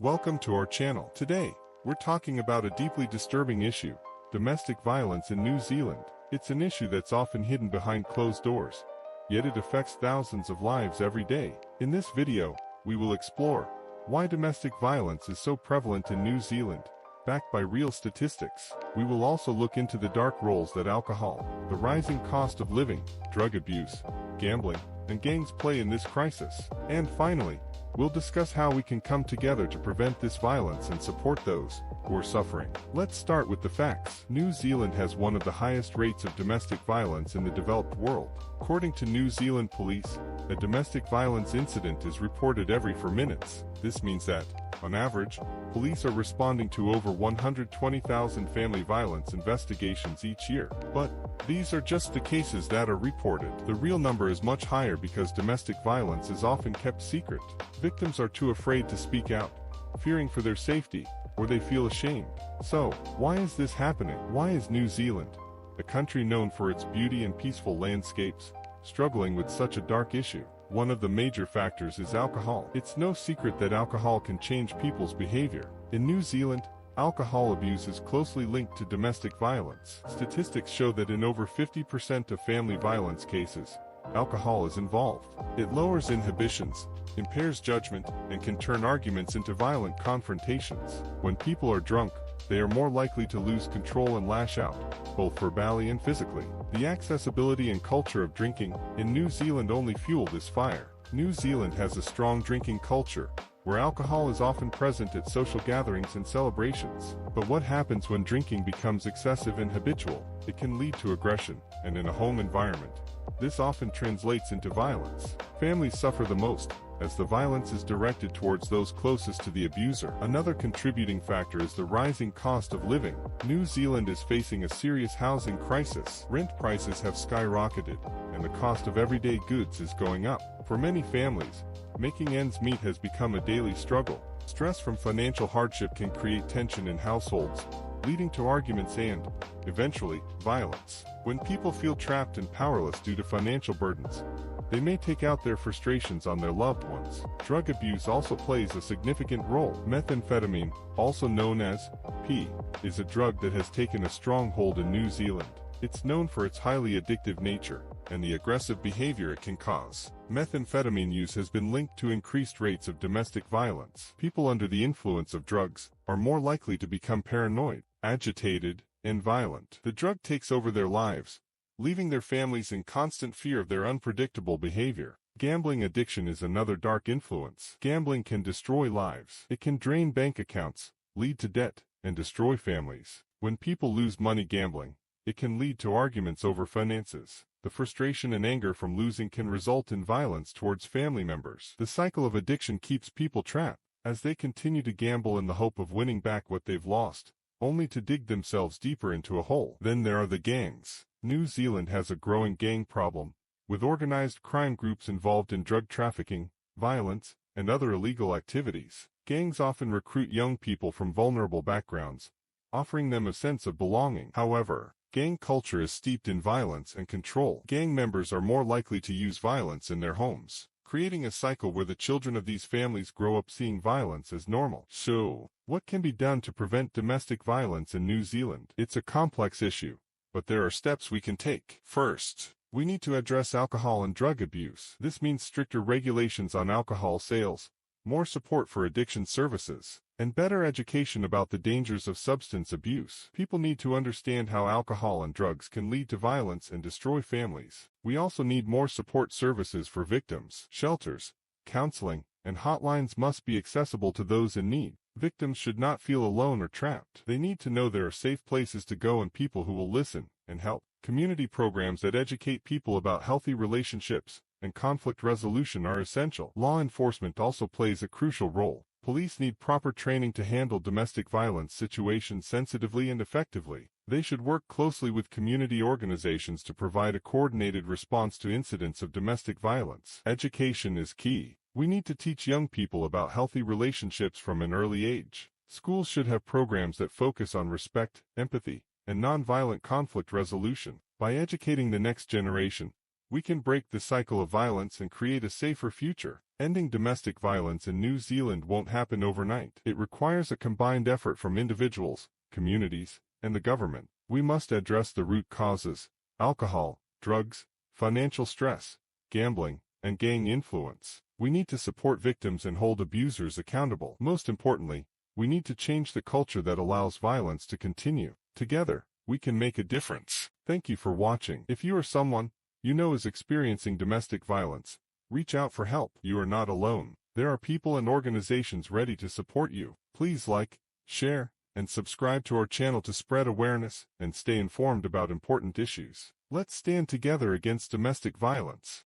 Welcome to our channel. Today, we're talking about a deeply disturbing issue, domestic violence in New Zealand. It's an issue that's often hidden behind closed doors, yet it affects thousands of lives every day. In this video, we will explore why domestic violence is so prevalent in New Zealand, backed by real statistics. We will also look into the dark roles that alcohol, the rising cost of living, drug abuse, gambling, and gangs play in this crisis. And finally, we'll discuss how we can come together to prevent this violence and support those who are suffering. Let's start with the facts. New Zealand has one of the highest rates of domestic violence in the developed world. According to New Zealand police, a domestic violence incident is reported every 4 minutes. This means that, on average, police are responding to over 120,000 family violence investigations each year. But these are just the cases that are reported. The real number is much higher because domestic violence is often kept secret. Victims are too afraid to speak out, fearing for their safety, or they feel ashamed. So, why is this happening? Why is New Zealand, a country known for its beauty and peaceful landscapes, struggling with such a dark issue? One of the major factors is alcohol. It's no secret that alcohol can change people's behavior. In New Zealand, alcohol abuse is closely linked to domestic violence. Statistics show that in over 50% of family violence cases, alcohol is involved. It lowers inhibitions, impairs judgment, and can turn arguments into violent confrontations. When people are drunk, they are more likely to lose control and lash out, both verbally and physically. The accessibility and culture of drinking in New Zealand only fuel this fire. New Zealand has a strong drinking culture, where alcohol is often present at social gatherings and celebrations. But what happens when drinking becomes excessive and habitual? It can lead to aggression, and in a home environment, this often translates into violence. Families suffer the most, as the violence is directed towards those closest to the abuser. Another contributing factor is the rising cost of living. New Zealand is facing a serious housing crisis. Rent prices have skyrocketed, and the cost of everyday goods is going up. For many families, making ends meet has become a daily struggle. Stress from financial hardship can create tension in households, leading to arguments and, eventually, violence. When people feel trapped and powerless due to financial burdens, they may take out their frustrations on their loved ones. Drug abuse also plays a significant role. Methamphetamine, also known as P, is a drug that has taken a strong hold in New Zealand. It's known for its highly addictive nature and the aggressive behavior it can cause. Methamphetamine use has been linked to increased rates of domestic violence. People under the influence of drugs are more likely to become paranoid, agitated, and violent. The drug takes over their lives, leaving their families in constant fear of their unpredictable behavior. Gambling addiction is another dark influence. Gambling can destroy lives. It can drain bank accounts, lead to debt, and destroy families. When people lose money gambling, it can lead to arguments over finances. The frustration and anger from losing can result in violence towards family members. The cycle of addiction keeps people trapped, as they continue to gamble in the hope of winning back what they've lost, only to dig themselves deeper into a hole. Then there are the gangs. New Zealand has a growing gang problem, with organized crime groups involved in drug trafficking, violence, and other illegal activities. Gangs often recruit young people from vulnerable backgrounds, offering them a sense of belonging. However, gang culture is steeped in violence and control. Gang members are more likely to use violence in their homes, creating a cycle where the children of these families grow up seeing violence as normal. So, what can be done to prevent domestic violence in New Zealand? It's a complex issue, but there are steps we can take. First, we need to address alcohol and drug abuse. This means stricter regulations on alcohol sales, more support for addiction services, and better education about the dangers of substance abuse. People need to understand how alcohol and drugs can lead to violence and destroy families. We also need more support services for victims. Shelters, counseling, and hotlines must be accessible to those in need. Victims should not feel alone or trapped. They need to know there are safe places to go and people who will listen and help. Community programs that educate people about healthy relationships and conflict resolution are essential. Law enforcement also plays a crucial role. Police need proper training to handle domestic violence situations sensitively and effectively. They should work closely with community organizations to provide a coordinated response to incidents of domestic violence. Education is key. We need to teach young people about healthy relationships from an early age. Schools should have programs that focus on respect, empathy, and nonviolent conflict resolution. By educating the next generation, we can break the cycle of violence and create a safer future. Ending domestic violence in New Zealand won't happen overnight. It requires a combined effort from individuals, communities, and the government. We must address the root causes: alcohol, drugs, financial stress, gambling, and gang influence. We need to support victims and hold abusers accountable. Most importantly, we need to change the culture that allows violence to continue. Together, we can make a difference. Thank you for watching. If you or someone you know is experiencing domestic violence, reach out for help. You are not alone. There are people and organizations ready to support you. Please like, share, and subscribe to our channel to spread awareness and stay informed about important issues. Let's stand together against domestic violence.